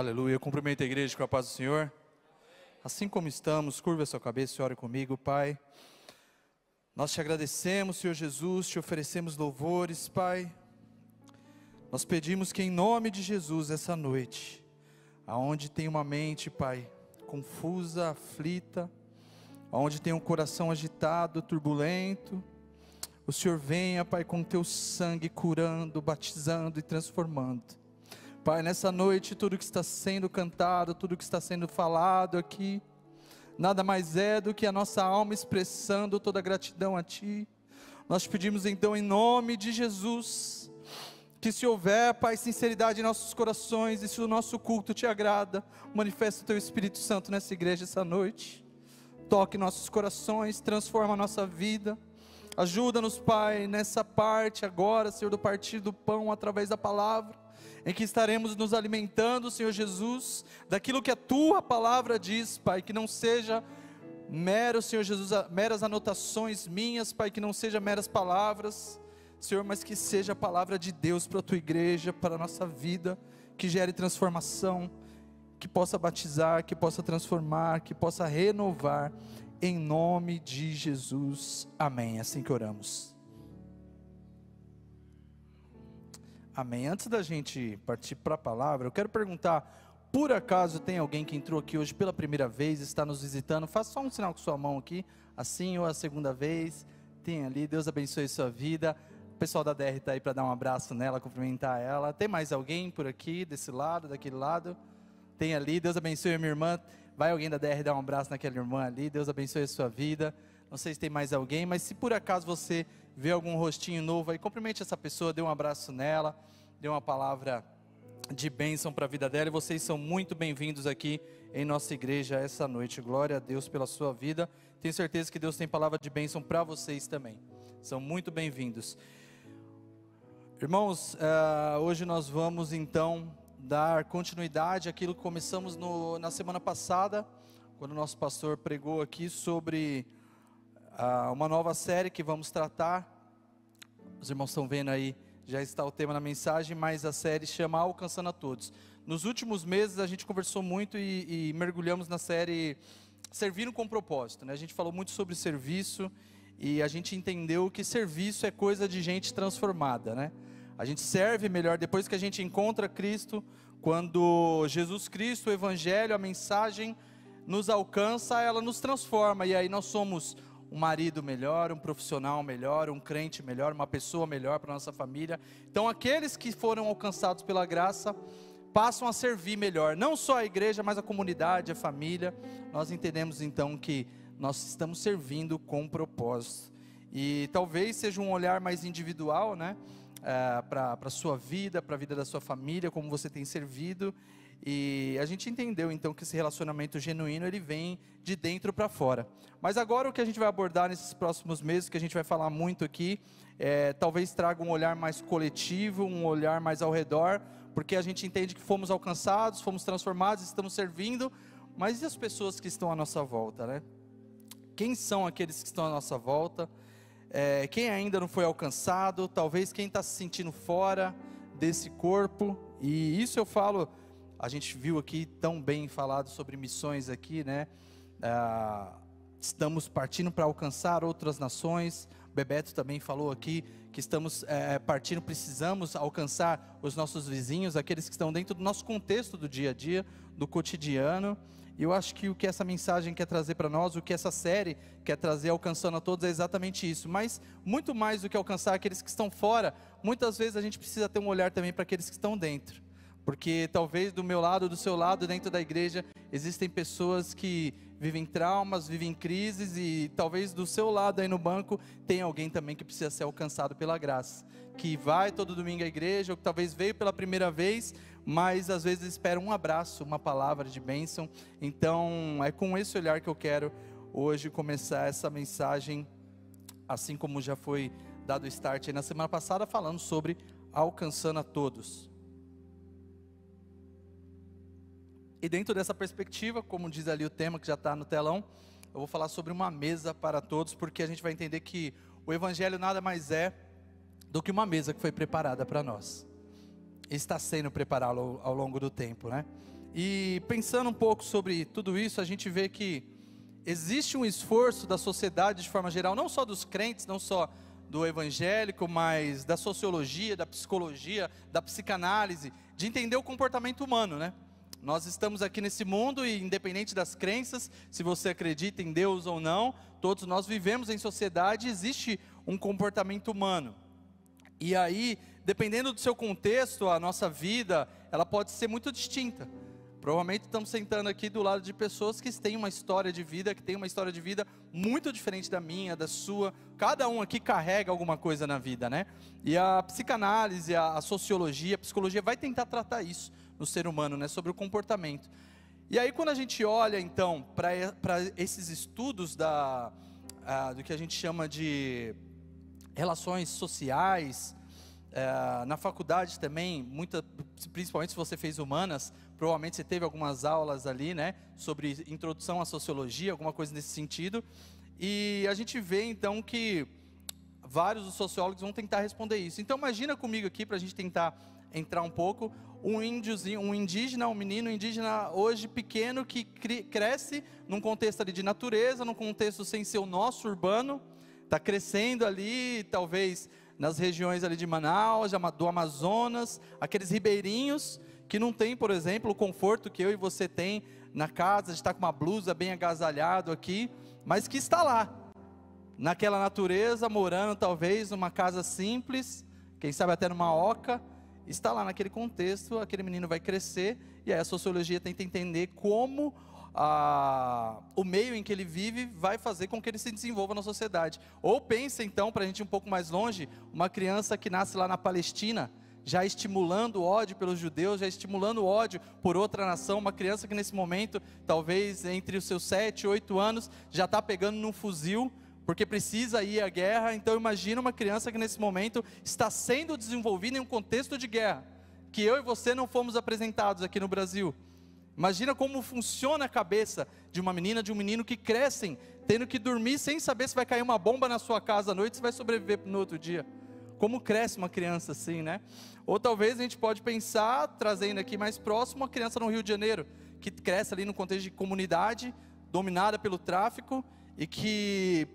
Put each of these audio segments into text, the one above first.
Aleluia, cumprimento a igreja com a paz do Senhor. Assim como estamos, curva a sua cabeça e ore comigo, Pai. Nós te agradecemos, Senhor Jesus, te oferecemos louvores, Pai. Nós pedimos que em nome de Jesus, essa noite, aonde tem uma mente, Pai, confusa, aflita, aonde tem um coração agitado, turbulento, o Senhor venha, Pai, com teu sangue curando, batizando e transformando. Pai, nessa noite, tudo que está sendo cantado, tudo que está sendo falado aqui, nada mais é do que a nossa alma expressando toda a gratidão a Ti. Nós te pedimos então em nome de Jesus, que se houver, Pai, sinceridade em nossos corações, e se o nosso culto Te agrada, manifesta o Teu Espírito Santo nessa igreja essa noite. Toque nossos corações, transforma a nossa vida. Ajuda-nos, Pai, nessa parte agora, Senhor, do partir do pão através da palavra, em que estaremos nos alimentando, Senhor Jesus, daquilo que a Tua palavra diz, Pai, que não seja Senhor Jesus, meras anotações minhas, Pai, que não seja meras palavras, Senhor, mas que seja a palavra de Deus para a Tua igreja, para a nossa vida, que gere transformação, que possa batizar, que possa transformar, que possa renovar, em nome de Jesus, amém. Assim que oramos. Amém. Antes da gente partir para a palavra, eu quero perguntar, por acaso tem alguém que entrou aqui hoje pela primeira vez, está nos visitando? Faça só um sinal com sua mão aqui, assim, ou a segunda vez, tem ali, Deus abençoe sua vida. O pessoal da DR está aí para dar um abraço nela, cumprimentar ela. Tem mais alguém por aqui, desse lado, daquele lado? Tem ali, Deus abençoe a minha irmã. Vai alguém da DR dar um abraço naquela irmã ali, Deus abençoe a sua vida. Não sei se tem mais alguém, mas se por acaso você vê algum rostinho novo aí, cumprimente essa pessoa, dê um abraço nela, dê uma palavra de bênção para a vida dela, e vocês são muito bem-vindos aqui em nossa igreja essa noite. Glória a Deus pela sua vida. Tenho certeza que Deus tem palavra de bênção para vocês também. São muito bem-vindos. Irmãos, hoje nós vamos então dar continuidade àquilo que começamos na semana passada, quando o nosso pastor pregou aqui sobre uma nova série que vamos tratar. Os irmãos estão vendo aí, já está o tema na mensagem, mas a série chama Alcançando a Todos. Nos últimos meses a gente conversou muito e mergulhamos na série Servindo com Propósito, né? A gente falou muito sobre serviço e a gente entendeu que serviço é coisa de gente transformada, né? A gente serve melhor depois que a gente encontra Cristo, quando Jesus Cristo, o Evangelho, a mensagem nos alcança, ela nos transforma, e aí nós somos um marido melhor, um profissional melhor, um crente melhor, uma pessoa melhor para a nossa família. Então aqueles que foram alcançados pela graça, passam a servir melhor, não só a igreja, mas a comunidade, a família. Nós entendemos então que nós estamos servindo com propósito, e talvez seja um olhar mais individual, né? Para a sua vida, para a vida da sua família, como você tem servido. E a gente entendeu então que esse relacionamento genuíno, ele vem de dentro para fora. Mas agora o que a gente vai abordar nesses próximos meses, que a gente vai falar muito aqui, talvez traga um olhar mais coletivo, um olhar mais ao redor, porque a gente entende que fomos alcançados, fomos transformados, estamos servindo, mas e as pessoas que estão à nossa volta, né? Quem são aqueles que estão à nossa volta? Quem ainda não foi alcançado, talvez quem está se sentindo fora desse corpo. E isso eu falo, a gente viu aqui tão bem falado sobre missões aqui, né? Estamos partindo para alcançar outras nações. O Bebeto também falou aqui que estamos partindo, precisamos alcançar os nossos vizinhos, aqueles que estão dentro do nosso contexto do dia a dia, do cotidiano. E eu acho que o que essa mensagem quer trazer para nós, o que essa série quer trazer, Alcançando a Todos, é exatamente isso. Mas muito mais do que alcançar aqueles que estão fora, muitas vezes a gente precisa ter um olhar também para aqueles que estão dentro. Porque talvez do meu lado, do seu lado, dentro da igreja, existem pessoas que vivem traumas, vivem crises, e talvez do seu lado aí no banco, tem alguém também que precisa ser alcançado pela graça, que vai todo domingo à igreja, ou que talvez veio pela primeira vez, mas às vezes espera um abraço, uma palavra de bênção. Então é com esse olhar que eu quero hoje começar essa mensagem, assim como já foi dado o start aí na semana passada, falando sobre alcançando a todos. E dentro dessa perspectiva, como diz ali o tema que já está no telão, eu vou falar sobre uma mesa para todos, porque a gente vai entender que o Evangelho nada mais é do que uma mesa que foi preparada para nós. Está sendo preparado ao longo do tempo, né? E pensando um pouco sobre tudo isso, a gente vê que existe um esforço da sociedade de forma geral, não só dos crentes, não só do evangélico, mas da sociologia, da psicologia, da psicanálise, de entender o comportamento humano, né? Nós estamos aqui nesse mundo e independente das crenças, se você acredita em Deus ou não, todos nós vivemos em sociedade, existe um comportamento humano. E aí, dependendo do seu contexto, a nossa vida, ela pode ser muito distinta. Provavelmente estamos sentando aqui do lado de pessoas que têm uma história de vida, que têm uma história de vida muito diferente da minha, da sua. Cada um aqui carrega alguma coisa na vida, né? E a psicanálise, a sociologia, a psicologia vai tentar tratar isso no ser humano, né? Sobre o comportamento. E aí quando a gente olha então para esses estudos do que a gente chama de relações sociais, na faculdade também, principalmente se você fez humanas, provavelmente você teve algumas aulas ali, né, sobre introdução à sociologia, alguma coisa nesse sentido, e a gente vê então que vários dos sociólogos vão tentar responder isso. Então imagina comigo aqui, para a gente tentar entrar um pouco, um indígena, um menino indígena hoje pequeno, que cresce num contexto ali de natureza, num contexto sem ser o nosso urbano, está crescendo ali, talvez nas regiões ali de Manaus, do Amazonas, aqueles ribeirinhos que não tem, por exemplo, o conforto que eu e você tem na casa, de estar com uma blusa bem agasalhado aqui, mas que está lá, naquela natureza, morando talvez numa casa simples, quem sabe até numa oca, está lá naquele contexto, aquele menino vai crescer, e aí a sociologia tenta entender como o meio em que ele vive vai fazer com que ele se desenvolva na sociedade. Ou pensa então, para a gente ir um pouco mais longe, uma criança que nasce lá na Palestina, já estimulando o ódio pelos judeus, já estimulando o ódio por outra nação, uma criança que nesse momento, talvez entre os seus 7, 8 anos, já está pegando num fuzil, porque precisa ir à guerra. Então imagina uma criança que nesse momento está sendo desenvolvida em um contexto de guerra, que eu e você não fomos apresentados aqui no Brasil. Imagina como funciona a cabeça de uma menina, de um menino que crescem, tendo que dormir sem saber se vai cair uma bomba na sua casa à noite, se vai sobreviver no outro dia. Como cresce uma criança assim, né? Ou talvez a gente pode pensar, trazendo aqui mais próximo, uma criança no Rio de Janeiro, que cresce ali no contexto de comunidade, dominada pelo tráfico, e que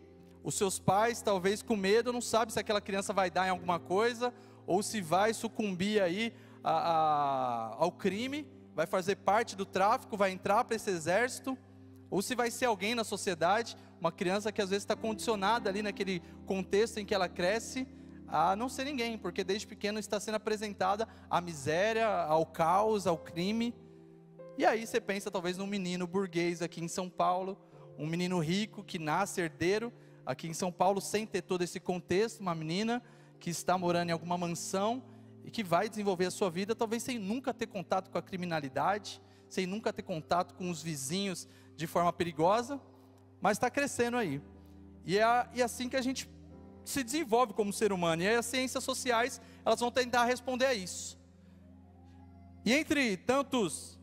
os seus pais, talvez com medo, não sabem se aquela criança vai dar em alguma coisa, ou se vai sucumbir aí ao crime, vai fazer parte do tráfico, vai entrar para esse exército, ou se vai ser alguém na sociedade, uma criança que às vezes está condicionada ali naquele contexto em que ela cresce, a não ser ninguém, porque desde pequeno está sendo apresentada a miséria, ao caos, ao crime. E aí você pensa talvez num menino burguês aqui em São Paulo, um menino rico que nasce herdeiro aqui em São Paulo sem ter todo esse contexto, uma menina que está morando em alguma mansão e que vai desenvolver a sua vida talvez sem nunca ter contato com a criminalidade, sem nunca ter contato com os vizinhos de forma perigosa, mas está crescendo aí. E é assim que a gente se desenvolve como ser humano, e aí as ciências sociais, elas vão tentar responder a isso. E entre tantos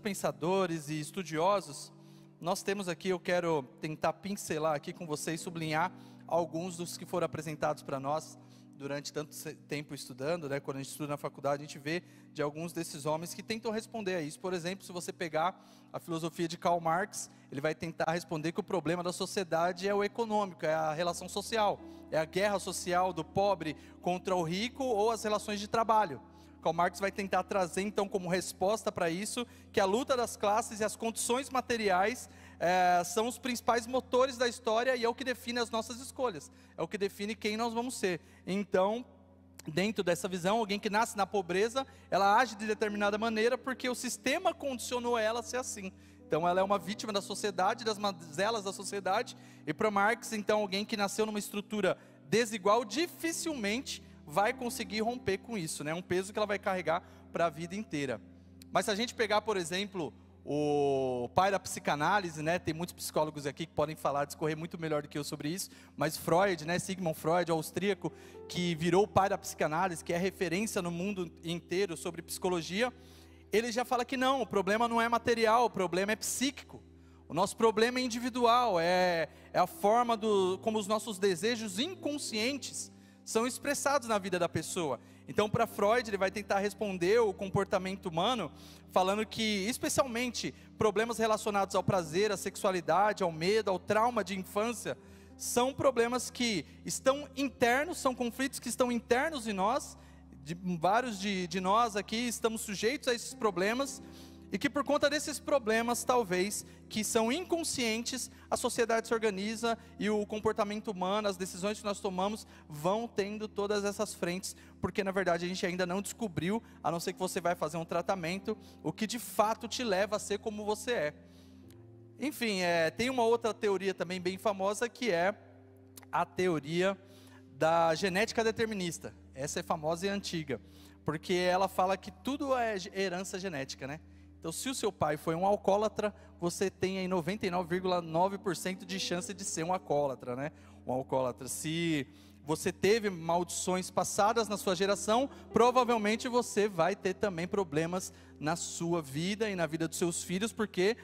pensadores e estudiosos, nós temos aqui, eu quero tentar pincelar aqui com vocês, sublinhar alguns dos que foram apresentados para nós durante tanto tempo estudando, né? Quando a gente estuda na faculdade, a gente vê de alguns desses homens que tentam responder a isso. Por exemplo, se você pegar a filosofia de Karl Marx, ele vai tentar responder que o problema da sociedade é o econômico, é a relação social, é a guerra social do pobre contra o rico, ou as relações de trabalho. Karl Marx vai tentar trazer então como resposta para isso, que a luta das classes e as condições materiais são os principais motores da história, e é o que define as nossas escolhas, é o que define quem nós vamos ser. Então, dentro dessa visão, alguém que nasce na pobreza, ela age de determinada maneira porque o sistema condicionou ela a ser assim. Então ela é uma vítima da sociedade, das mazelas da sociedade, e para Marx, então, alguém que nasceu numa estrutura desigual, dificilmente vai conseguir romper com isso, né? Um peso que ela vai carregar para a vida inteira. Mas se a gente pegar, por exemplo, o pai da psicanálise, né? Tem muitos psicólogos aqui que podem falar, discorrer muito melhor do que eu sobre isso, mas Freud, né? Sigmund Freud, austríaco, que virou o pai da psicanálise, que é referência no mundo inteiro sobre psicologia, ele já fala que não, o problema não é material, o problema é psíquico. O nosso problema é individual, é a forma como os nossos desejos inconscientes são expressados na vida da pessoa. Então, para Freud, ele vai tentar responder o comportamento humano, falando que, especialmente, problemas relacionados ao prazer, à sexualidade, ao medo, ao trauma de infância, são problemas que estão internos, são conflitos que estão internos em nós, vários de nós aqui estamos sujeitos a esses problemas, e que por conta desses problemas, talvez, que são inconscientes, a sociedade se organiza e o comportamento humano, as decisões que nós tomamos, vão tendo todas essas frentes, porque na verdade a gente ainda não descobriu, a não ser que você vai fazer um tratamento, o que de fato te leva a ser como você é. Enfim, tem uma outra teoria também bem famosa, que é a teoria da genética determinista. Essa é famosa e antiga, porque ela fala que tudo é herança genética, né? Então, se o seu pai foi um alcoólatra, você tem aí 99,9% de chance de ser um alcoólatra, né? Um alcoólatra. Se você teve maldições passadas na sua geração, provavelmente você vai ter também problemas na sua vida e na vida dos seus filhos, porque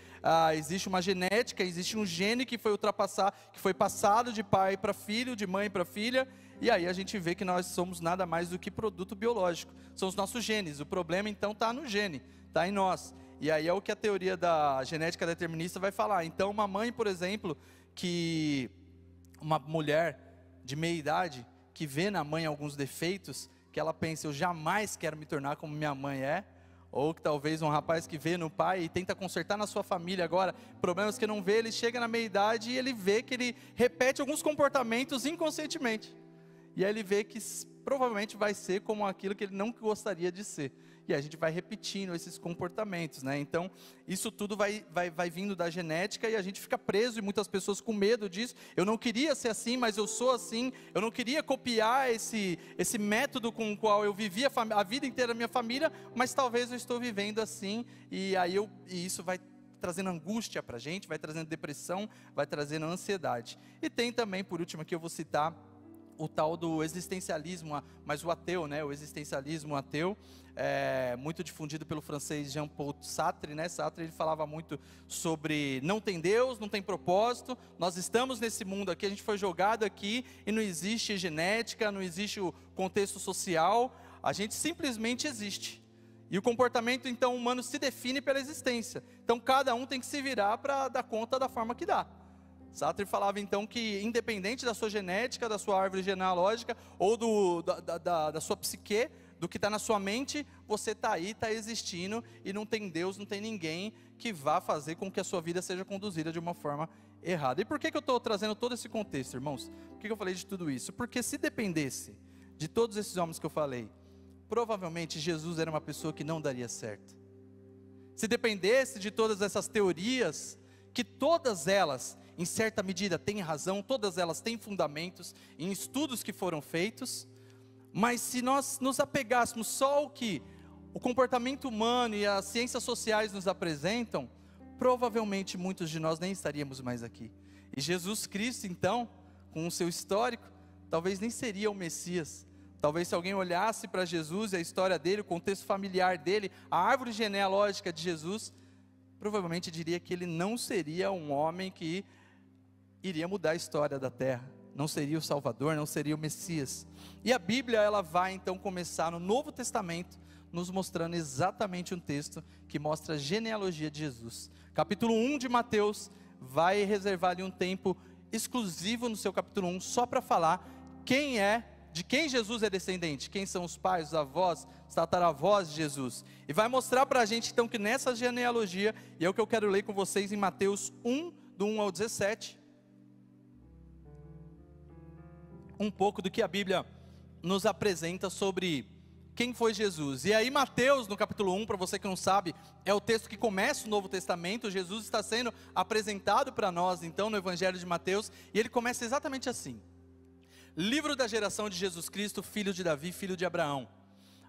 existe uma genética, existe um gene que foi passado de pai para filho, de mãe para filha, e aí a gente vê que nós somos nada mais do que produto biológico, são os nossos genes. O problema então está no gene, está em nós. E aí é o que a teoria da genética determinista vai falar. Então, uma mãe, por exemplo, uma mulher de meia idade, que vê na mãe alguns defeitos, que ela pensa, eu jamais quero me tornar como minha mãe é, ou que talvez um rapaz que vê no pai e tenta consertar na sua família agora, problemas que não vê, ele chega na meia idade e ele vê que ele repete alguns comportamentos inconscientemente. E aí ele vê que provavelmente vai ser como aquilo que ele não gostaria de ser. E a gente vai repetindo esses comportamentos, né? Então, isso tudo vai vindo da genética e a gente fica preso, e muitas pessoas com medo disso. Eu não queria ser assim, mas eu sou assim. Eu não queria copiar esse método com o qual eu vivia a vida inteira da minha família, mas talvez eu estou vivendo assim, e isso vai trazendo angústia para a gente, vai trazendo depressão, vai trazendo ansiedade. E tem também, por último aqui eu vou citar, o tal do existencialismo, mas o ateu, né? O existencialismo ateu, muito difundido pelo francês Jean-Paul Sartre, né? Sartre, ele falava muito sobre não tem Deus, não tem propósito, nós estamos nesse mundo aqui, a gente foi jogado aqui e não existe genética, não existe o contexto social, a gente simplesmente existe. E o comportamento então humano se define pela existência. Então cada um tem que se virar para dar conta da forma que dá. Sartre falava então que independente da sua genética, da sua árvore genealógica, ou da sua psique, do que está na sua mente, você está aí, está existindo, e não tem Deus, não tem ninguém que vá fazer com que a sua vida seja conduzida de uma forma errada. E por que eu estou trazendo todo esse contexto, irmãos? Por que eu falei de tudo isso? Porque se dependesse de todos esses homens que eu falei, provavelmente Jesus era uma pessoa que não daria certo. Se dependesse de todas essas teorias, que todas elas, em certa medida, têm razão, todas elas têm fundamentos em estudos que foram feitos, mas se nós nos apegássemos só ao que o comportamento humano e as ciências sociais nos apresentam, provavelmente muitos de nós nem estaríamos mais aqui. E Jesus Cristo, então, com o seu histórico, talvez nem seria o Messias. Talvez se alguém olhasse para Jesus e a história dele, o contexto familiar dele, a árvore genealógica de Jesus, provavelmente diria que ele não seria um homem que iria mudar a história da terra, não seria o Salvador, não seria o Messias. E a Bíblia, ela vai então começar no Novo Testamento, nos mostrando exatamente um texto que mostra a genealogia de Jesus. Capítulo 1 de Mateus vai reservar ali um tempo exclusivo no seu capítulo 1, só para falar de quem Jesus é descendente, quem são os pais, os avós, os tataravós de Jesus. E vai mostrar para a gente então que nessa genealogia, e é o que eu quero ler com vocês em Mateus 1, do 1 ao 17, um pouco do que a Bíblia nos apresenta sobre quem foi Jesus. E aí Mateus, no capítulo 1, para você que não sabe, é o texto que começa o Novo Testamento. Jesus está sendo apresentado para nós então no Evangelho de Mateus, e ele começa exatamente assim: livro da geração de Jesus Cristo, filho de Davi, filho de Abraão.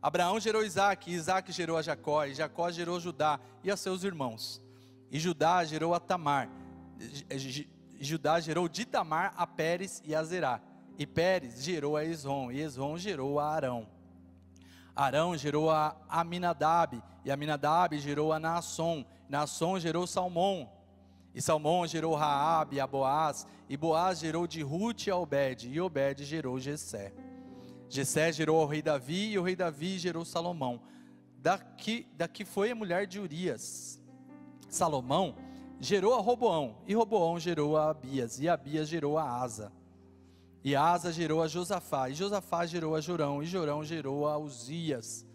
Abraão gerou Isaac, e Isaac gerou a Jacó, e Jacó gerou Judá e a seus irmãos. E Judá gerou a Tamar, Judá gerou de Tamar a Pérez e a Zerá. E Pérez gerou a Esrom, e Esrom gerou a Arão. Arão gerou a Aminadab, e Aminadab gerou a Naasson. Naasson gerou Salmão, e Salmão gerou Raabe a Boaz, e Boaz gerou de Rute a Obed, e Obed gerou Jessé. Jessé gerou ao rei Davi, e o rei Davi gerou Salomão. Daqui foi a mulher de Urias. Salomão gerou a Roboão, e Roboão gerou a Abias, e Abias gerou a Asa. E Asa gerou a Josafá, e Josafá gerou a Jorão, e Jorão gerou a Uzias.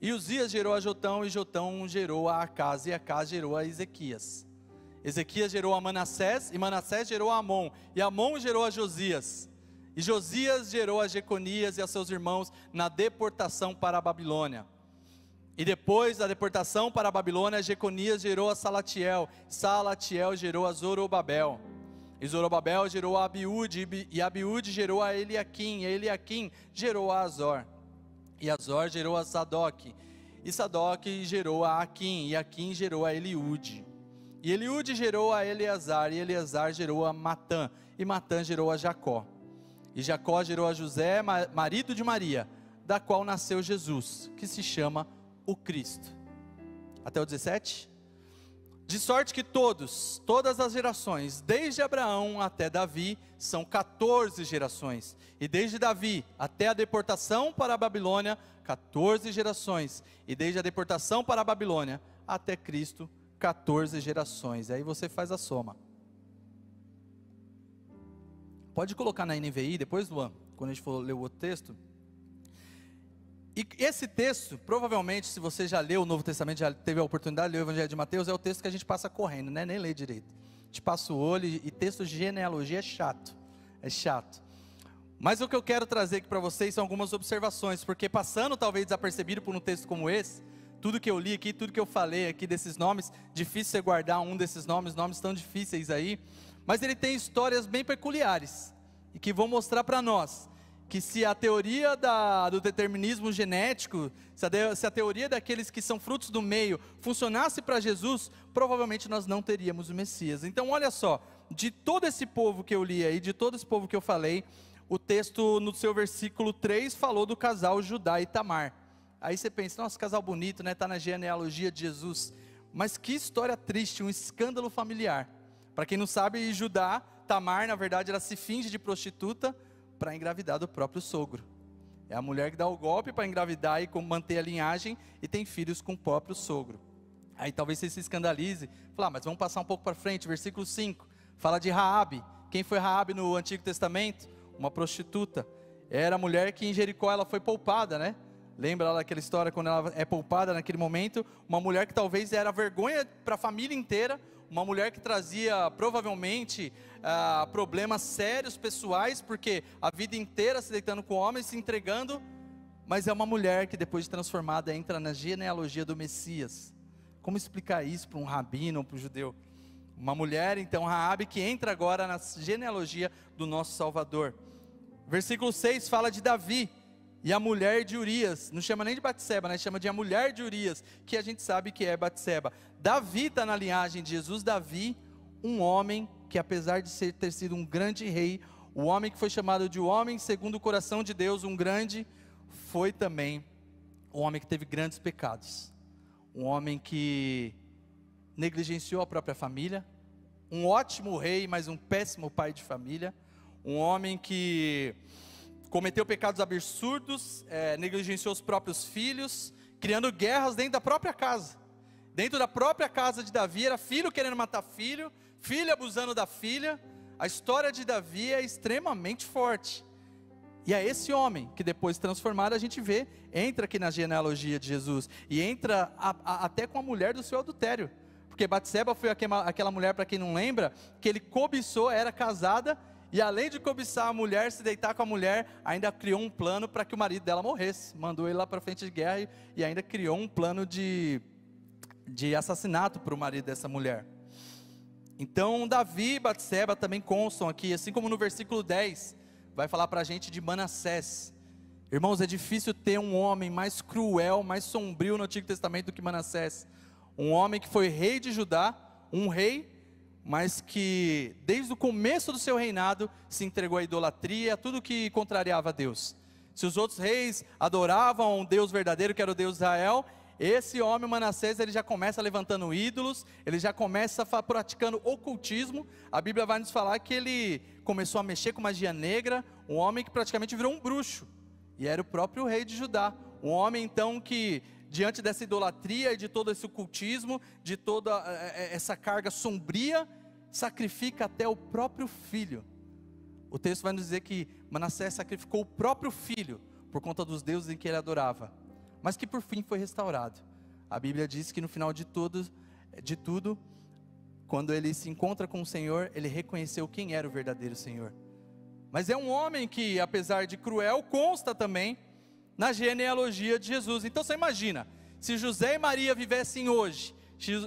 E Uzias gerou a Jotão, e Jotão gerou a Acás, e Acás gerou a Ezequias. Ezequias gerou a Manassés, e Manassés gerou a Amon, e Amon gerou a Josias. E Josias gerou a Jeconias e a seus irmãos na deportação para a Babilônia. E depois da deportação para a Babilônia, Jeconias gerou a Salatiel, Salatiel gerou a Zorobabel. E Zorobabel gerou a Abiúde, e Abiúde gerou a Eliaquim, e Eliaquim gerou a Azor. E Azor gerou a Sadoc, e Sadoc gerou a Aquim, e Aquim gerou a Eliúde. E Eliúde gerou a Eleazar, e Eleazar gerou a Matã, e Matã gerou a Jacó. E Jacó gerou a José, marido de Maria, da qual nasceu Jesus, que se chama o Cristo. Até o 17. De sorte que todas as gerações, desde Abraão até Davi, são 14 gerações. E desde Davi até a deportação para a Babilônia, 14 gerações. E desde a deportação para a Babilônia até Cristo, 14 gerações. Aí você faz a soma. Pode colocar na NVI depois, Luan, quando a gente for ler o outro texto. E esse texto, provavelmente, se você já leu o Novo Testamento, já teve a oportunidade de ler o Evangelho de Mateus, é o texto que a gente passa correndo, né? Nem lê direito. A gente passa o olho, e texto de genealogia é chato. É chato. Mas o que eu quero trazer aqui para vocês são algumas observações, porque passando talvez desapercebido por um texto como esse, tudo que eu li aqui, tudo que eu falei aqui desses nomes, difícil você guardar um desses nomes tão difíceis aí, mas ele tem histórias bem peculiares, e que vão mostrar para nós, que se a teoria do determinismo genético, se a teoria daqueles que são frutos do meio, funcionasse para Jesus, provavelmente nós não teríamos o Messias. Então olha só, de todo esse povo que eu li aí, de todo esse povo que eu falei, o texto no seu versículo 3 falou do casal Judá e Tamar. Aí você pensa, nossa, casal bonito, né? Está na genealogia de Jesus. Mas que história triste, um escândalo familiar. Para quem não sabe, Judá, Tamar, na verdade, ela se finge de prostituta para engravidar do próprio sogro. É a mulher que dá o golpe para engravidar e manter a linhagem, e tem filhos com o próprio sogro. Aí talvez você se escandalize, fala, mas vamos passar um pouco para frente, versículo 5, fala de Raabe. Quem foi Raabe no Antigo Testamento? Uma prostituta. Era a mulher que em Jericó ela foi poupada, né? Lembra lá daquela história quando ela é poupada naquele momento? Uma mulher que talvez era vergonha para a família inteira, uma mulher que trazia provavelmente problemas sérios pessoais, porque a vida inteira se deitando com homens, se entregando, mas é uma mulher que depois de transformada entra na genealogia do Messias. Como explicar isso para um rabino ou para um judeu? Uma mulher, então, Raabe, que entra agora na genealogia do nosso Salvador. Versículo 6 fala de Davi e a mulher de Urias, não chama nem de Batseba, né? Chama de a mulher de Urias, que a gente sabe que é Batseba. Davi está na linhagem de Jesus. Davi, um homem que apesar de ter sido um grande rei, o homem que foi chamado de o homem segundo o coração de Deus, um grande, foi também um homem que teve grandes pecados. Um homem que negligenciou a própria família, um ótimo rei, mas um péssimo pai de família, um homem que cometeu pecados absurdos, negligenciou os próprios filhos, criando guerras dentro da própria casa. Dentro da própria casa de Davi, era filho querendo matar filho, filho abusando da filha. A história de Davi é extremamente forte. E é esse homem que depois transformado a gente vê, entra aqui na genealogia de Jesus, e entra até com a mulher do seu adultério. Porque Batseba foi aquela mulher, para quem não lembra, que ele cobiçou, era casada, e além de cobiçar a mulher, se deitar com a mulher, ainda criou um plano para que o marido dela morresse. Mandou ele lá para frente de guerra e ainda criou um plano de assassinato para o marido dessa mulher. Então Davi e Batseba também constam aqui, assim como no versículo 10, vai falar para a gente de Manassés. Irmãos, é difícil ter um homem mais cruel, mais sombrio no Antigo Testamento do que Manassés. Um homem que foi rei de Judá, um rei, mas que desde o começo do seu reinado se entregou à idolatria, a tudo que contrariava a Deus. Se os outros reis adoravam um Deus verdadeiro, que era o Deus de Israel, esse homem Manassés, ele já começa levantando ídolos, ele já começa praticando ocultismo. A Bíblia vai nos falar que ele começou a mexer com magia negra, um homem que praticamente virou um bruxo. e era o próprio rei de Judá. Um homem então que, diante dessa idolatria e de todo esse ocultismo, de toda essa carga sombria, sacrifica até o próprio filho. O texto vai nos dizer que Manassés sacrificou o próprio filho, por conta dos deuses em que ele adorava, mas que por fim foi restaurado. A Bíblia diz que no final de tudo, quando ele se encontra com o Senhor, ele reconheceu quem era o verdadeiro Senhor. Mas é um homem que, apesar de cruel, consta também na genealogia de Jesus. Então você imagina, se José e Maria vivessem hoje,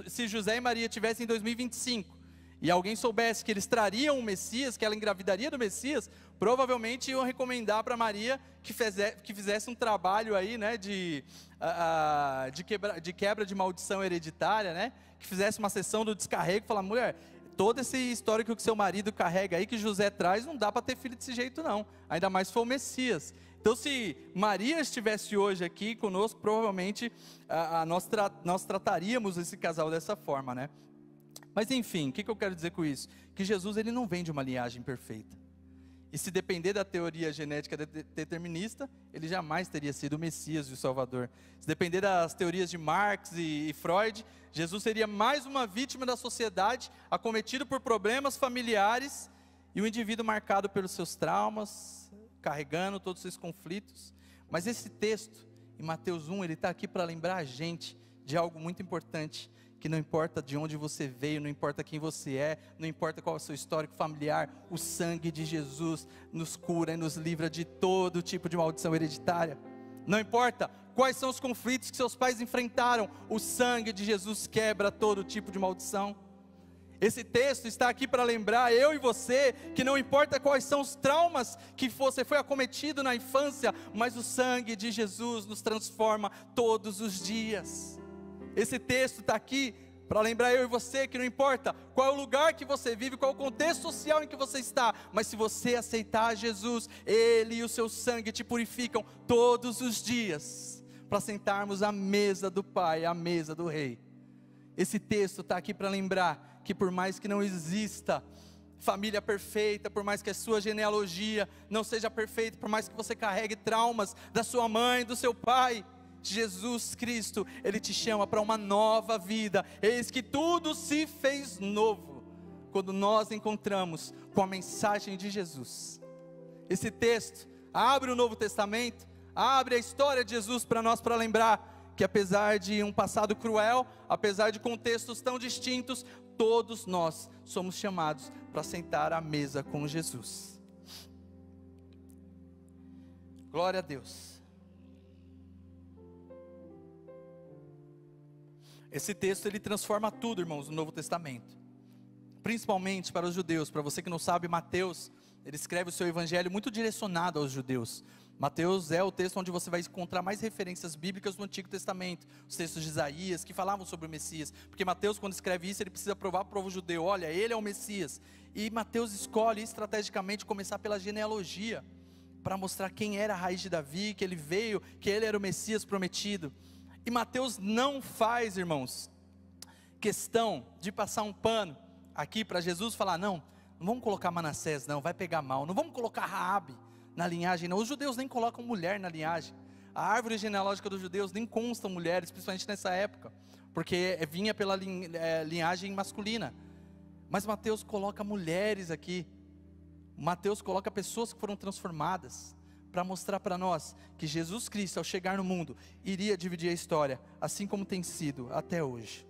se José e Maria tivessem em 2025, e alguém soubesse que eles trariam o Messias, que ela engravidaria do Messias, provavelmente iam recomendar para Maria que fizesse um trabalho aí, né, de quebra de maldição hereditária, né, que fizesse uma sessão do descarrego, falar: mulher, todo esse histórico que seu marido carrega aí, que José traz, não dá para ter filho desse jeito não, ainda mais se for o Messias. Então, se Maria estivesse hoje aqui conosco, provavelmente nós trataríamos esse casal dessa forma, né? Mas enfim, o que eu quero dizer com isso? Que Jesus, ele não vem de uma linhagem perfeita. E se depender da teoria genética determinista, ele jamais teria sido o Messias e o Salvador. Se depender das teorias de Marx e Freud, Jesus seria mais uma vítima da sociedade, acometido por problemas familiares, e um indivíduo marcado pelos seus traumas, carregando todos os seus conflitos. Mas esse texto, em Mateus 1, ele está aqui para lembrar a gente de algo muito importante, que não importa de onde você veio, não importa quem você é, não importa qual é o seu histórico familiar, o sangue de Jesus nos cura e nos livra de todo tipo de maldição hereditária. Não importa quais são os conflitos que seus pais enfrentaram, o sangue de Jesus quebra todo tipo de maldição. Esse texto está aqui para lembrar eu e você, que não importa quais são os traumas que você foi acometido na infância, mas o sangue de Jesus nos transforma todos os dias. Esse texto está aqui para lembrar eu e você que não importa qual é o lugar que você vive, qual é o contexto social em que você está, mas se você aceitar Jesus, Ele e o seu sangue te purificam todos os dias, para sentarmos à mesa do Pai, à mesa do Rei. Esse texto está aqui para lembrar que por mais que não exista família perfeita, por mais que a sua genealogia não seja perfeita, por mais que você carregue traumas da sua mãe, do seu pai, Jesus Cristo, Ele te chama para uma nova vida. Eis que tudo se fez novo, quando nós encontramos com a mensagem de Jesus. Esse texto abre o Novo Testamento, abre a história de Jesus para nós, para lembrar que apesar de um passado cruel, apesar de contextos tão distintos, todos nós somos chamados para sentar à mesa com Jesus. Glória a Deus. Esse texto, ele transforma tudo, irmãos, no Novo Testamento, principalmente para os judeus. Para você que não sabe, Mateus, ele escreve o seu evangelho muito direcionado aos judeus. Mateus é o texto onde você vai encontrar mais referências bíblicas no Antigo Testamento, os textos de Isaías, que falavam sobre o Messias, porque Mateus, quando escreve isso, ele precisa provar para o povo judeu: olha, ele é o Messias. E Mateus escolhe estrategicamente começar pela genealogia, para mostrar quem era a raiz de Davi, que ele veio, que ele era o Messias prometido. E Mateus não faz, irmãos, questão de passar um pano aqui para Jesus falar: não vamos colocar Manassés não, vai pegar mal, não vamos colocar Raabe na linhagem não. Os judeus nem colocam mulher na linhagem, a árvore genealógica dos judeus nem constam mulheres, principalmente nessa época, porque vinha pela linhagem masculina. Mas Mateus coloca mulheres aqui, Mateus coloca pessoas que foram transformadas, para mostrar para nós que Jesus Cristo, ao chegar no mundo, iria dividir a história, assim como tem sido até hoje.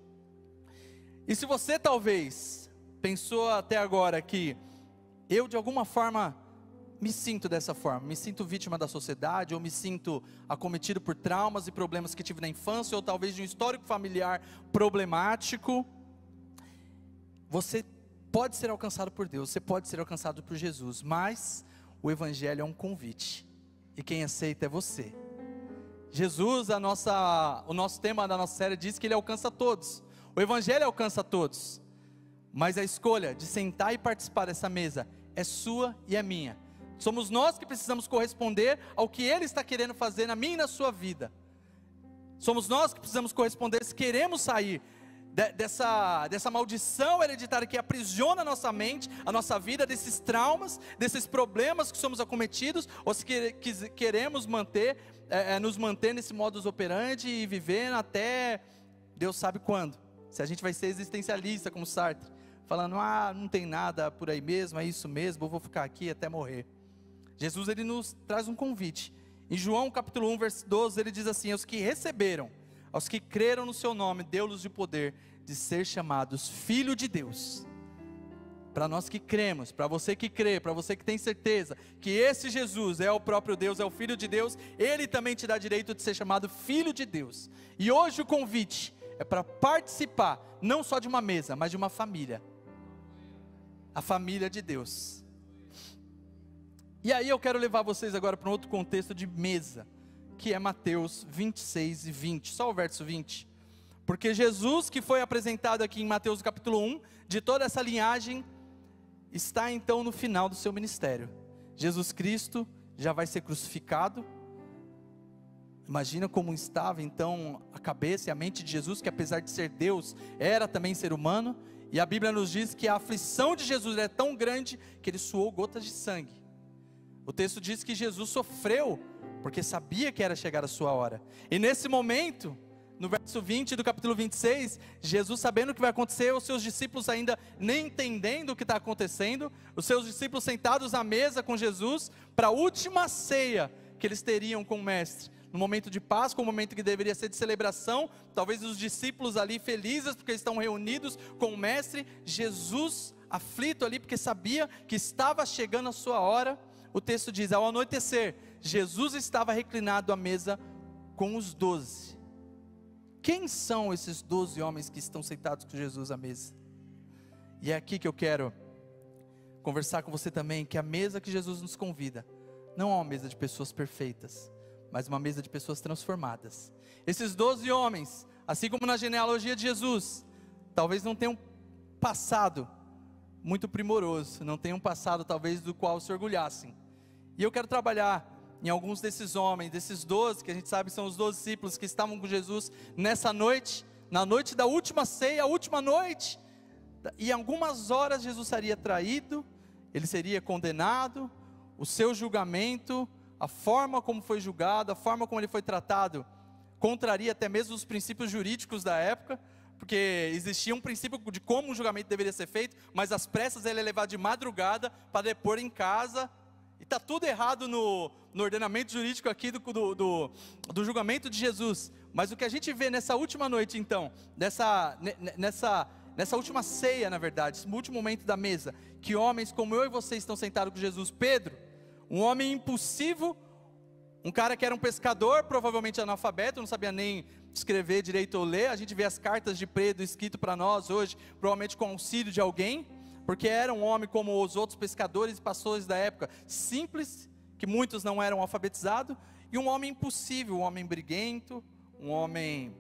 E se você talvez pensou até agora que eu de alguma forma me sinto dessa forma, me sinto vítima da sociedade, ou me sinto acometido por traumas e problemas que tive na infância, ou talvez de um histórico familiar problemático, você pode ser alcançado por Deus, você pode ser alcançado por Jesus, mas o Evangelho é um convite, e quem aceita é você. Jesus, o nosso tema da nossa série diz que Ele alcança todos, o Evangelho alcança todos, mas a escolha de sentar e participar dessa mesa é sua e é minha. Somos nós que precisamos corresponder ao que Ele está querendo fazer na minha e na sua vida. Somos nós que precisamos corresponder se queremos sair dessa maldição hereditária que aprisiona a nossa mente, a nossa vida, desses traumas, desses problemas que somos acometidos, ou se queremos nos manter nesse modus operandi e viver até Deus sabe quando. Se a gente vai ser existencialista como Sartre, falando, não tem nada por aí mesmo, é isso mesmo, eu vou ficar aqui até morrer. Jesus, ele nos traz um convite. Em João capítulo 1, verso 12, ele diz assim: aos que receberam, aos que creram no seu nome, deu-lhes o poder de ser chamados filho de Deus. Para nós que cremos, para você que crê, para você que tem certeza que esse Jesus é o próprio Deus, é o Filho de Deus, Ele também te dá direito de ser chamado filho de Deus. E hoje o convite é para participar, não só de uma mesa, mas de uma família. A família de Deus. E aí eu quero levar vocês agora para um outro contexto de mesa, que é Mateus 26 e 20, só o verso 20. Porque Jesus, que foi apresentado aqui em Mateus capítulo 1, de toda essa linhagem, está então no final do seu ministério. Jesus Cristo já vai ser crucificado. Imagina como estava então a cabeça e a mente de Jesus, que apesar de ser Deus, era também ser humano. E a Bíblia nos diz que a aflição de Jesus é tão grande, que ele suou gotas de sangue. O texto diz que Jesus sofreu, porque sabia que era chegar a sua hora. E nesse momento, no verso 20 do capítulo 26, Jesus, sabendo o que vai acontecer, os seus discípulos ainda nem entendendo o que está acontecendo, os seus discípulos sentados à mesa com Jesus, para a última ceia que eles teriam com o Mestre, no momento de Páscoa, um momento que deveria ser de celebração, talvez os discípulos ali felizes, porque estão reunidos com o Mestre, Jesus aflito ali, porque sabia que estava chegando a sua hora. O texto diz, ao anoitecer, Jesus estava reclinado à mesa com os 12. Quem são esses 12 homens que estão sentados com Jesus à mesa? E é aqui que eu quero conversar com você também, que a mesa que Jesus nos convida, não é uma mesa de pessoas perfeitas, mas uma mesa de pessoas transformadas. Esses 12 homens, assim como na genealogia de Jesus, talvez não tenham passado muito primoroso, não tenham passado talvez do qual se orgulhassem. E eu quero trabalhar em alguns desses homens, desses 12, que a gente sabe que são os 12 discípulos que estavam com Jesus nessa noite, na noite da última ceia, a última noite, e em algumas horas Jesus seria traído, ele seria condenado, o seu julgamento, a forma como foi julgado, a forma como ele foi tratado, contraria até mesmo os princípios jurídicos da época, porque existia um princípio de como o julgamento deveria ser feito, mas às pressas ele é levado de madrugada para depor em casa. E está tudo errado no ordenamento jurídico aqui do julgamento de Jesus. Mas o que a gente vê nessa última noite então, nessa última ceia na verdade, esse último momento da mesa, que homens como eu e você estão sentados com Jesus. Pedro, um homem impulsivo, um cara que era um pescador, provavelmente analfabeto, não sabia nem escrever direito ou ler. A gente vê as cartas de Pedro escrito para nós hoje, provavelmente com auxílio de alguém, porque era um homem como os outros pescadores e pastores da época, simples, que muitos não eram alfabetizados, e um homem impossível, um homem briguento, um homem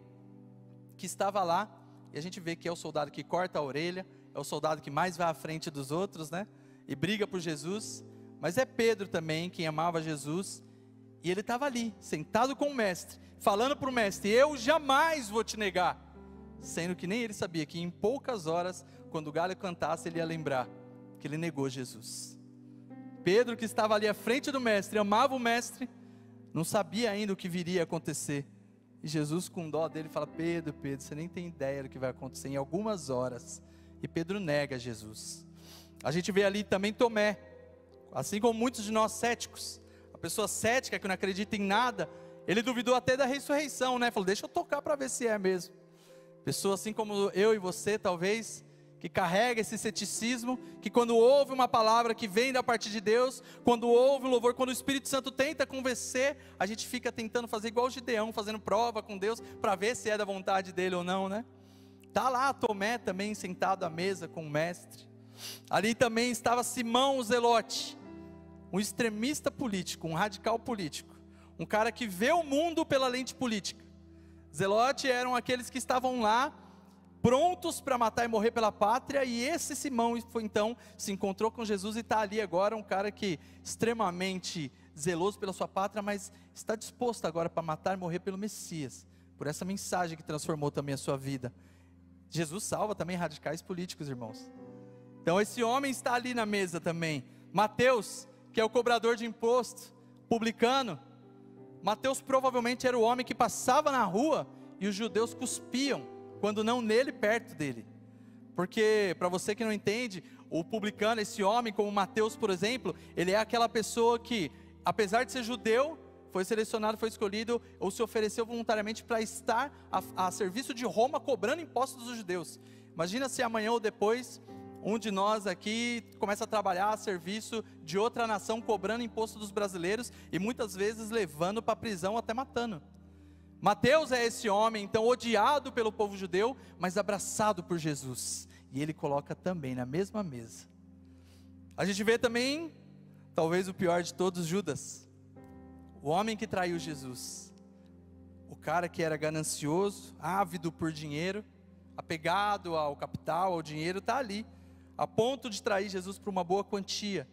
que estava lá, e a gente vê que é o soldado que corta a orelha, é o soldado que mais vai à frente dos outros, né, e briga por Jesus. Mas é Pedro também, quem amava Jesus, e ele estava ali, sentado com o Mestre, falando para o Mestre, eu jamais vou te negar, sendo que nem ele sabia que em poucas horas, quando o galho cantasse, ele ia lembrar que ele negou Jesus. Pedro, que estava ali à frente do Mestre, amava o Mestre, não sabia ainda o que viria a acontecer, e Jesus com dó dele fala, Pedro, você nem tem ideia do que vai acontecer em algumas horas, e Pedro nega Jesus. A gente vê ali também Tomé, assim como muitos de nós céticos, a pessoa cética que não acredita em nada, ele duvidou até da ressurreição, né, falou, deixa eu tocar para ver se é mesmo. Pessoa assim como eu e você talvez, que carrega esse ceticismo, que quando ouve uma palavra que vem da parte de Deus, quando ouve um louvor, quando o Espírito Santo tenta convencer, a gente fica tentando fazer igual o Gideão, fazendo prova com Deus, para ver se é da vontade dele ou não, né? Está lá Tomé também sentado à mesa com o Mestre, ali também estava Simão o Zelote, um extremista político, um radical político, um cara que vê o mundo pela lente política. Zelote eram aqueles que estavam lá, prontos para matar e morrer pela pátria, e esse Simão foi então, se encontrou com Jesus e está ali agora, um cara que extremamente zeloso pela sua pátria, mas está disposto agora para matar e morrer pelo Messias, por essa mensagem que transformou também a sua vida. Jesus salva também radicais políticos, irmãos. Então esse homem está ali na mesa também. Mateus, que é o cobrador de imposto, publicano. Mateus provavelmente era o homem que passava na rua e os judeus cuspiam, quando não nele, perto dele. Porque, para você que não entende, o publicano, esse homem como Mateus, por exemplo, ele é aquela pessoa que, apesar de ser judeu, foi selecionado, foi escolhido, ou se ofereceu voluntariamente para estar a serviço de Roma, cobrando impostos dos judeus. Imagina se amanhã ou depois, um de nós aqui começa a trabalhar a serviço de outra nação, cobrando imposto dos brasileiros, e muitas vezes levando para a prisão, até matando. Mateus é esse homem, então, odiado pelo povo judeu, mas abraçado por Jesus, e ele coloca também na mesma mesa. A gente vê também, talvez o pior de todos, Judas, o homem que traiu Jesus, o cara que era ganancioso, ávido por dinheiro, apegado ao capital, ao dinheiro, está ali, a ponto de trair Jesus por uma boa quantia.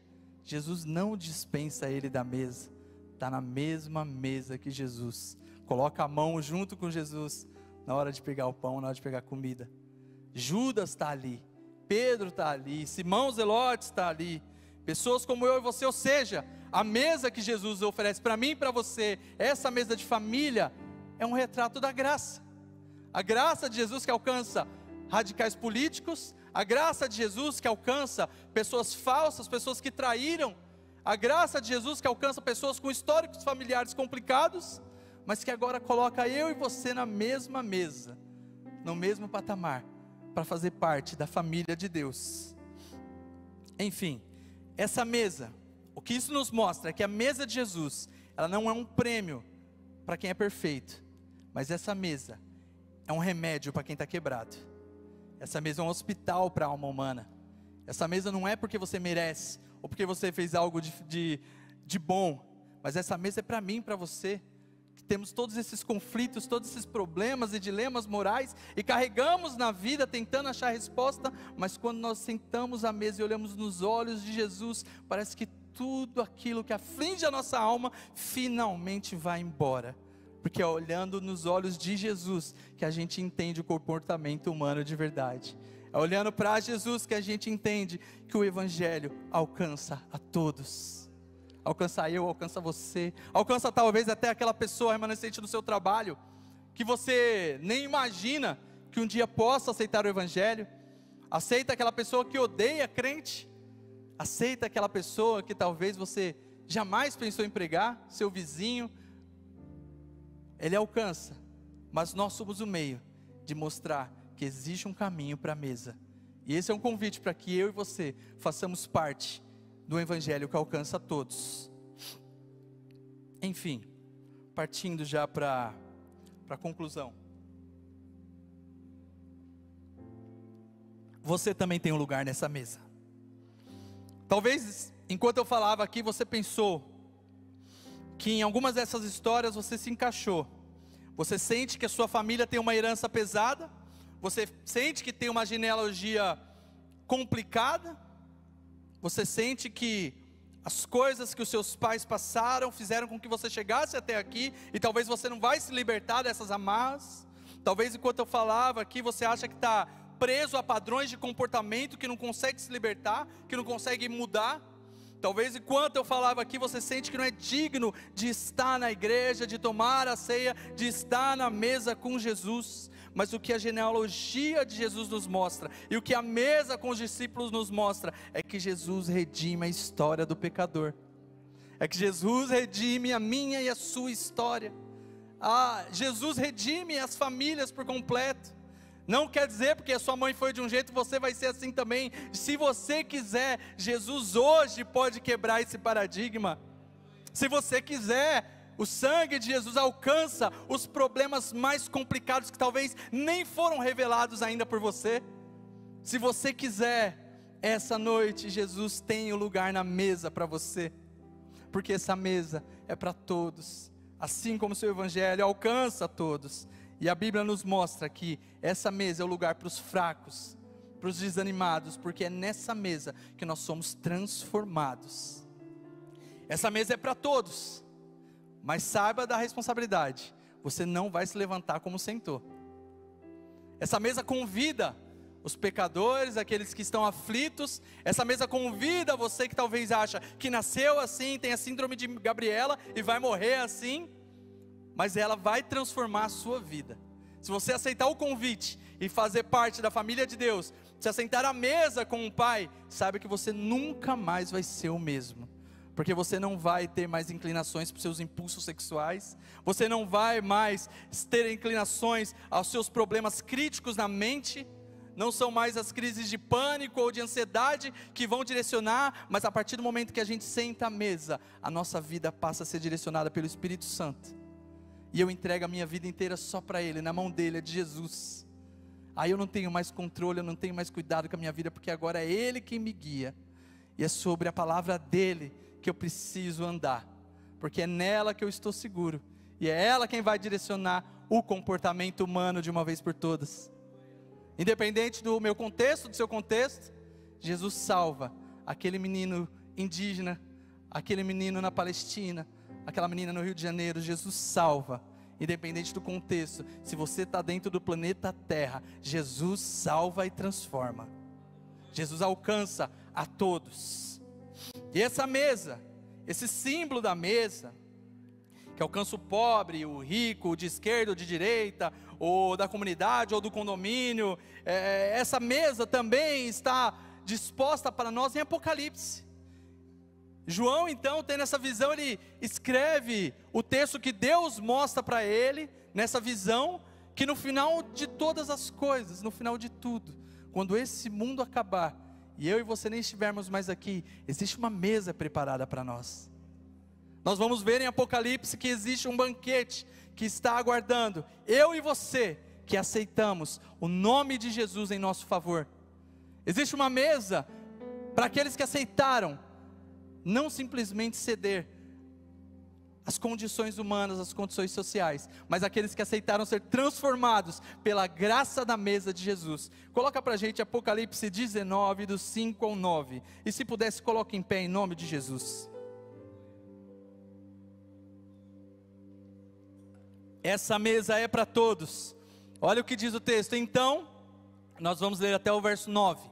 Jesus não dispensa ele da mesa, está na mesma mesa que Jesus, coloca a mão junto com Jesus, na hora de pegar o pão, na hora de pegar a comida. Judas está ali, Pedro está ali, Simão Zelote está ali, pessoas como eu e você, ou seja, a mesa que Jesus oferece para mim e para você, essa mesa de família, é um retrato da graça. A graça de Jesus que alcança radicais políticos, a graça de Jesus que alcança pessoas falsas, pessoas que traíram, a graça de Jesus que alcança pessoas com históricos familiares complicados, mas que agora coloca eu e você na mesma mesa, no mesmo patamar, para fazer parte da família de Deus. Enfim, essa mesa, o que isso nos mostra é que a mesa de Jesus, ela não é um prêmio para quem é perfeito, mas essa mesa é um remédio para quem está quebrado. Essa mesa é um hospital para a alma humana. Essa mesa não é porque você merece, ou porque você fez algo de bom, mas essa mesa é para mim, para você, que temos todos esses conflitos, todos esses problemas e dilemas morais, e carregamos na vida tentando achar resposta, mas quando nós sentamos à mesa e olhamos nos olhos de Jesus, parece que tudo aquilo que aflige a nossa alma, finalmente vai embora, porque é olhando nos olhos de Jesus, que a gente entende o comportamento humano de verdade, é olhando para Jesus que a gente entende que o Evangelho alcança a todos, alcança eu, alcança você, alcança talvez até aquela pessoa remanescente do seu trabalho, que você nem imagina que um dia possa aceitar o Evangelho, aceita aquela pessoa que odeia crente, aceita aquela pessoa que talvez você jamais pensou em pregar, seu vizinho, ele alcança, mas nós somos o meio de mostrar que existe um caminho para a mesa, e esse é um convite para que eu e você façamos parte do Evangelho que alcança a todos. Enfim, partindo já para a conclusão, você também tem um lugar nessa mesa. Talvez, enquanto eu falava aqui, você pensou que em algumas dessas histórias você se encaixou. Você sente que a sua família tem uma herança pesada, você sente que tem uma genealogia complicada, você sente que as coisas que os seus pais passaram fizeram com que você chegasse até aqui, e talvez você não vai se libertar dessas amarras. Talvez enquanto eu falava aqui, você acha que está preso a padrões de comportamento, que não consegue se libertar, que não consegue mudar. Talvez enquanto eu falava aqui, você sente que não é digno de estar na igreja, de tomar a ceia, de estar na mesa com Jesus. Mas o que a genealogia de Jesus nos mostra, e o que a mesa com os discípulos nos mostra, é que Jesus redime a história do pecador, é que Jesus redime a minha e a sua história. Jesus redime as famílias por completo. Não quer dizer porque a sua mãe foi de um jeito, você vai ser assim também. Se você quiser, Jesus hoje pode quebrar esse paradigma. Se você quiser, o sangue de Jesus alcança os problemas mais complicados que talvez nem foram revelados ainda por você. Se você quiser, essa noite Jesus tem um lugar na mesa para você, porque essa mesa é para todos, assim como o seu Evangelho alcança a todos. E a Bíblia nos mostra que essa mesa é o lugar para os fracos, para os desanimados, porque é nessa mesa que nós somos transformados. Essa mesa é para todos, mas saiba da responsabilidade, você não vai se levantar como sentou. Essa mesa convida os pecadores, aqueles que estão aflitos. Essa mesa convida você que talvez acha que nasceu assim, tem a síndrome de Gabriela e vai morrer assim. Mas ela vai transformar a sua vida. Se você aceitar o convite e fazer parte da família de Deus, se assentar à mesa com o Pai, saiba que você nunca mais vai ser o mesmo. Porque você não vai ter mais inclinações para os seus impulsos sexuais. Você não vai mais ter inclinações aos seus problemas críticos na mente. Não são mais as crises de pânico ou de ansiedade que vão direcionar. Mas a partir do momento que a gente senta à mesa, a nossa vida passa a ser direcionada pelo Espírito Santo. E eu entrego a minha vida inteira só para Ele, na mão dEle, é de Jesus. Aí eu não tenho mais controle, eu não tenho mais cuidado com a minha vida, porque agora é Ele quem me guia. E é sobre a palavra dEle que eu preciso andar, porque é nela que eu estou seguro, e é ela quem vai direcionar o comportamento humano de uma vez por todas. Independente do meu contexto, do seu contexto, Jesus salva aquele menino indígena, aquele menino na Palestina, aquela menina no Rio de Janeiro. Jesus salva, independente do contexto. Se você está dentro do planeta Terra, Jesus salva e transforma. Jesus alcança a todos. E essa mesa, esse símbolo da mesa, que alcança o pobre, o rico, o de esquerda, o de direita, ou da comunidade, ou do condomínio, essa mesa também está disposta para nós em Apocalipse. João, então, tendo essa visão, ele escreve o texto que Deus mostra para ele, nessa visão, que no final de todas as coisas, no final de tudo, quando esse mundo acabar, e eu e você nem estivermos mais aqui, existe uma mesa preparada para nós. Nós vamos ver em Apocalipse que existe um banquete que está aguardando eu e você, que aceitamos o nome de Jesus em nosso favor. Existe uma mesa para aqueles que aceitaram não simplesmente ceder as condições humanas, as condições sociais, mas aqueles que aceitaram ser transformados pela graça da mesa de Jesus. Coloca para a gente Apocalipse 19, do 5 ao 9, e se pudesse, coloque em pé em nome de Jesus. Essa mesa é para todos. Olha o que diz o texto. Então, nós vamos ler até o verso 9.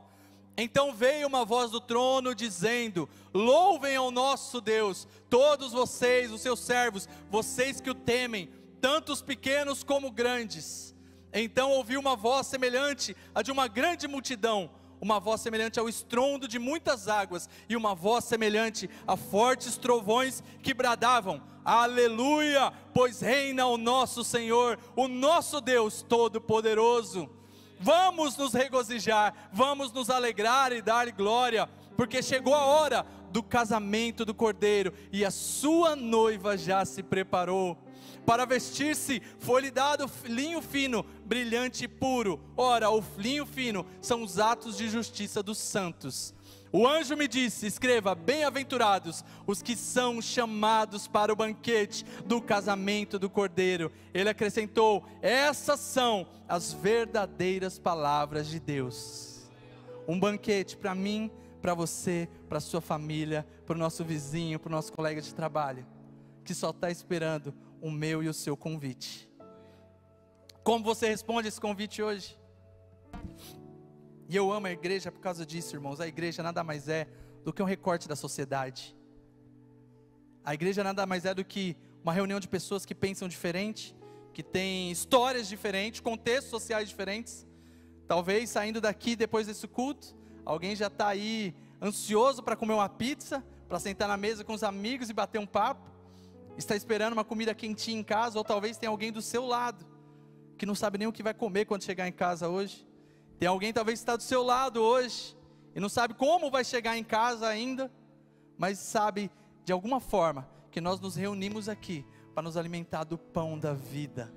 Então veio uma voz do trono dizendo: louvem ao nosso Deus, todos vocês, os seus servos, vocês que o temem, tanto os pequenos como grandes. Então ouvi uma voz semelhante à de uma grande multidão, uma voz semelhante ao estrondo de muitas águas, e uma voz semelhante a fortes trovões que bradavam: aleluia, pois reina o nosso Senhor, o nosso Deus Todo-Poderoso. Vamos nos regozijar, vamos nos alegrar e dar-lhe glória, porque chegou a hora do casamento do Cordeiro, e a sua noiva já se preparou. Para vestir-se foi-lhe dado linho fino, brilhante e puro. Ora, o linho fino são os atos de justiça dos santos. O anjo me disse: escreva, bem-aventurados os que são chamados para o banquete do casamento do Cordeiro. Ele acrescentou: essas são as verdadeiras palavras de Deus. Um banquete para mim, para você, para a sua família, para o nosso vizinho, para o nosso colega de trabalho, que só está esperando o meu e o seu convite. Como você responde esse convite hoje? E eu amo a igreja por causa disso, irmãos. A igreja nada mais é do que um recorte da sociedade. A igreja nada mais é do que uma reunião de pessoas que pensam diferente, que têm histórias diferentes, contextos sociais diferentes. Talvez saindo daqui depois desse culto, alguém já está aí ansioso para comer uma pizza, para sentar na mesa com os amigos e bater um papo. Está esperando uma comida quentinha em casa, ou talvez tem alguém do seu lado que não sabe nem o que vai comer quando chegar em casa hoje. Tem alguém talvez que está do seu lado hoje e não sabe como vai chegar em casa ainda, mas sabe de alguma forma que nós nos reunimos aqui para nos alimentar do pão da vida.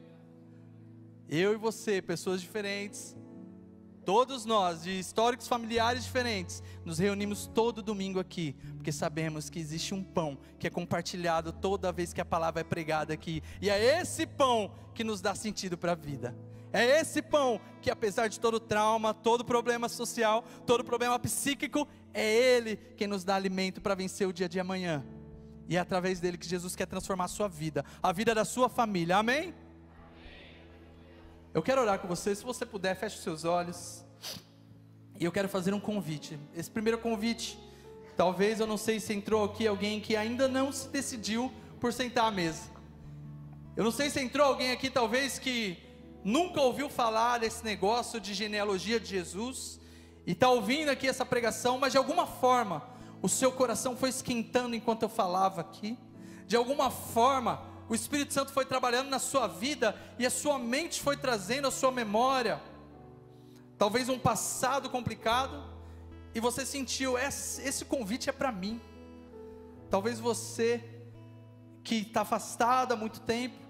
Eu e você, pessoas diferentes, todos nós de históricos familiares diferentes, nos reunimos todo domingo aqui, porque sabemos que existe um pão que é compartilhado toda vez que a palavra é pregada aqui, e é esse pão que nos dá sentido para a vida. É esse pão que, apesar de todo trauma, todo problema social, todo problema psíquico, é Ele quem nos dá alimento para vencer o dia de amanhã. E é através dele que Jesus quer transformar a sua vida, a vida da sua família, amém? Eu quero orar com você. Se você puder, feche os seus olhos. E eu quero fazer um convite. Esse primeiro convite, talvez, eu não sei se entrou aqui alguém que ainda não se decidiu por sentar à mesa. Eu não sei se entrou alguém aqui, talvez, que nunca ouviu falar desse negócio de genealogia de Jesus, e está ouvindo aqui essa pregação, mas de alguma forma, o seu coração foi esquentando enquanto eu falava aqui. De alguma forma, o Espírito Santo foi trabalhando na sua vida, e a sua mente foi trazendo a sua memória, talvez um passado complicado, e você sentiu, esse convite é para mim. Talvez você que está afastado há muito tempo,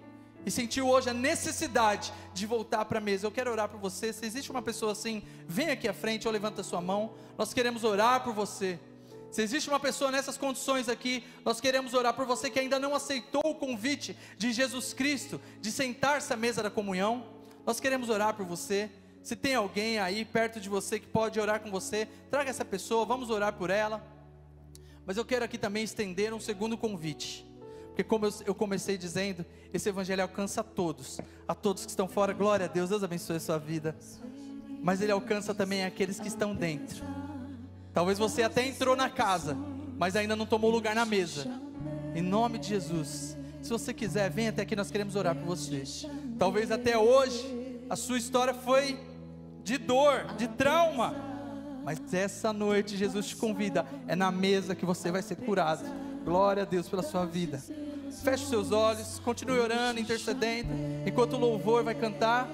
e sentiu hoje a necessidade de voltar para a mesa. Eu quero orar por você. Se existe uma pessoa assim, vem aqui à frente ou levanta a sua mão. Nós queremos orar por você. Se existe uma pessoa nessas condições aqui, nós queremos orar por você que ainda não aceitou o convite de Jesus Cristo, de sentar-se à mesa da comunhão. Nós queremos orar por você. Se tem alguém aí perto de você que pode orar com você, traga essa pessoa, vamos orar por ela. Mas eu quero aqui também estender um segundo convite, porque como eu comecei dizendo, esse evangelho alcança a todos que estão fora. Glória a Deus, Deus abençoe a sua vida. Mas ele alcança também aqueles que estão dentro. Talvez você até entrou na casa, mas ainda não tomou lugar na mesa. Em nome de Jesus, se você quiser, vem até aqui, nós queremos orar por você. Talvez até hoje, a sua história foi de dor, de trauma, mas essa noite Jesus te convida, é na mesa que você vai ser curado. Glória a Deus pela sua vida. Feche os seus olhos, continue orando, intercedendo, enquanto o louvor vai cantar.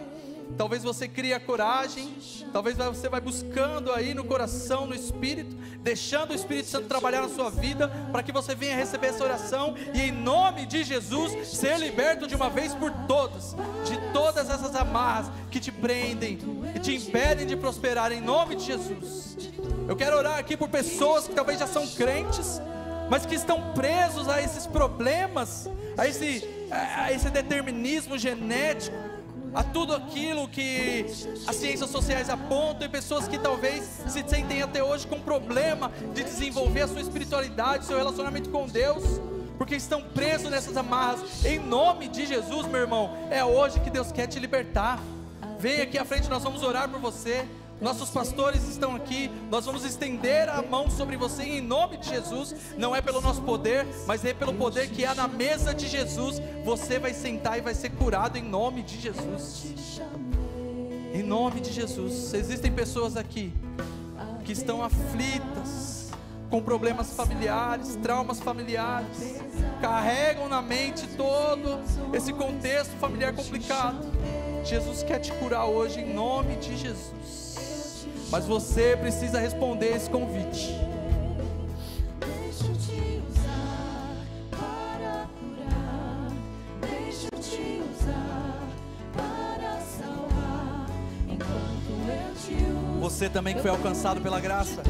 Talvez você crie a coragem, talvez você vai buscando aí no coração, no Espírito, deixando o Espírito Santo trabalhar na sua vida, para que você venha receber essa oração, e em nome de Jesus, ser liberto de uma vez por todas, de todas essas amarras que te prendem, e te impedem de prosperar, em nome de Jesus. Eu quero orar aqui por pessoas que talvez já são crentes, mas que estão presos a esses problemas, a esse determinismo genético, a tudo aquilo que as ciências sociais apontam, e pessoas que talvez se sentem até hoje com problema de desenvolver a sua espiritualidade, seu relacionamento com Deus, porque estão presos nessas amarras. Em nome de Jesus, meu irmão, é hoje que Deus quer te libertar. Vem aqui à frente, nós vamos orar por você. Nossos pastores estão aqui, nós vamos estender a mão sobre você em nome de Jesus. Não é pelo nosso poder, mas é pelo poder que há na mesa de Jesus. Você vai sentar e vai ser curado em nome de Jesus. Em nome de Jesus. Existem pessoas aqui que estão aflitas, com problemas familiares, traumas familiares, carregam na mente todo esse contexto familiar complicado. Jesus quer te curar hoje em nome de Jesus. Mas você precisa responder esse convite. Deixa eu te usar para curar, deixa eu te usar para salvar, enquanto eu te uso. Você também que foi alcançado pela graça,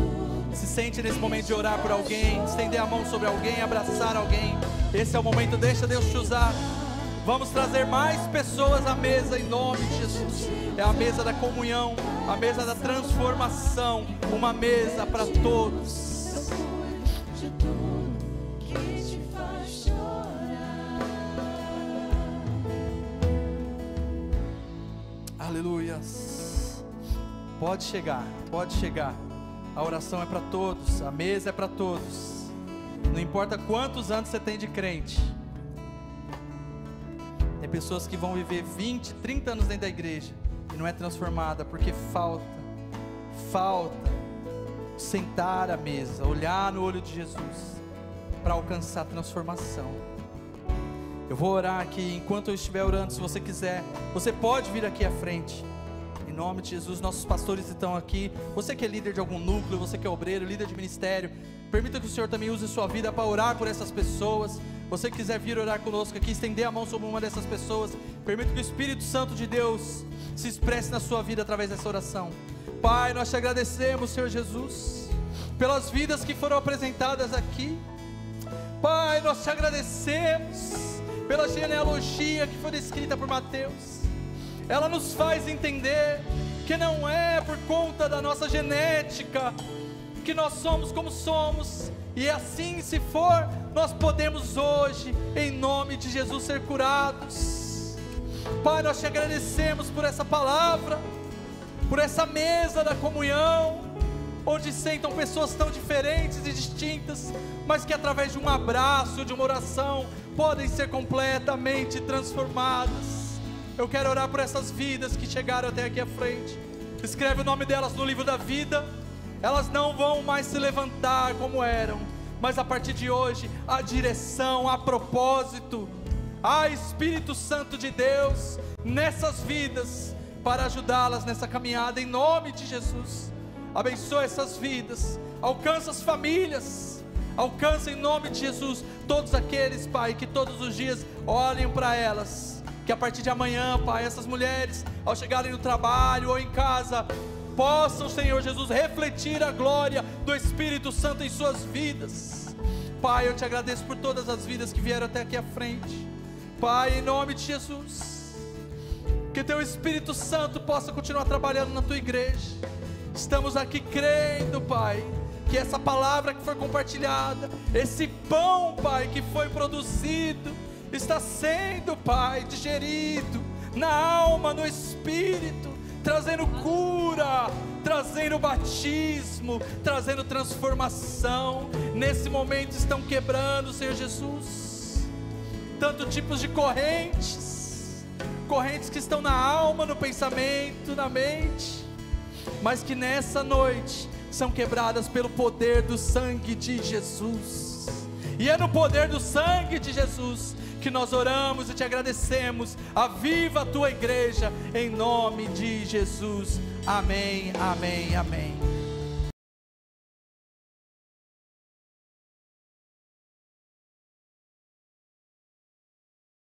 se sente nesse momento de orar por alguém, estender a mão sobre alguém, abraçar alguém. Esse é o momento, deixa Deus te usar. Vamos trazer mais pessoas à mesa em nome de Jesus. É a mesa da comunhão, a mesa da transformação, uma mesa para todos. De tudo que te faz chorar. Aleluias. Pode chegar, pode chegar. A oração é para todos, a mesa é para todos. Não importa quantos anos você tem de crente. Tem pessoas que vão viver 20, 30 anos dentro da igreja e não é transformada, porque falta sentar à mesa, olhar no olho de Jesus, para alcançar transformação. Eu vou orar aqui, enquanto eu estiver orando, se você quiser, você pode vir aqui à frente, em nome de Jesus. Nossos pastores estão aqui. Você que é líder de algum núcleo, você que é obreiro, líder de ministério, permita que o Senhor também use sua vida para orar por essas pessoas. Você que quiser vir orar conosco aqui, estender a mão sobre uma dessas pessoas, permita que o Espírito Santo de Deus se expresse na sua vida através dessa oração. Pai, nós te agradecemos, Senhor Jesus, pelas vidas que foram apresentadas aqui. Pai, nós te agradecemos pela genealogia que foi descrita por Mateus. Ela nos faz entender que não é por conta da nossa genética que nós somos como somos, e assim, se for, nós podemos hoje, em nome de Jesus, ser curados. Pai, nós te agradecemos por essa palavra, por essa mesa da comunhão, onde sentam pessoas tão diferentes e distintas, mas que através de um abraço, de uma oração, podem ser completamente transformadas. Eu quero orar por essas vidas que chegaram até aqui à frente. Escreve o nome delas no livro da vida. Elas não vão mais se levantar como eram, mas a partir de hoje, a direção, a propósito, a Espírito Santo de Deus nessas vidas, para ajudá-las nessa caminhada, em nome de Jesus. Abençoa essas vidas, alcança as famílias, alcança em nome de Jesus todos aqueles, Pai, que todos os dias olhem para elas, que a partir de amanhã, Pai, essas mulheres, ao chegarem no trabalho ou em casa, possam, Senhor Jesus, refletir a glória do Espírito Santo em suas vidas. Pai, eu te agradeço por todas as vidas que vieram até aqui à frente. Pai, em nome de Jesus, que teu Espírito Santo possa continuar trabalhando na tua igreja. Estamos aqui crendo, Pai, que essa palavra que foi compartilhada, esse pão, Pai, que foi produzido, está sendo, Pai, digerido na alma, no espírito, trazendo cura, trazendo batismo, trazendo transformação. Nesse momento estão quebrando, Senhor Jesus, tanto tipos de correntes que estão na alma, no pensamento, na mente, mas que nessa noite são quebradas pelo poder do sangue de Jesus. E é no poder do sangue de Jesus que nós oramos e te agradecemos. Aviva a tua igreja, em nome de Jesus. Amém, amém, amém.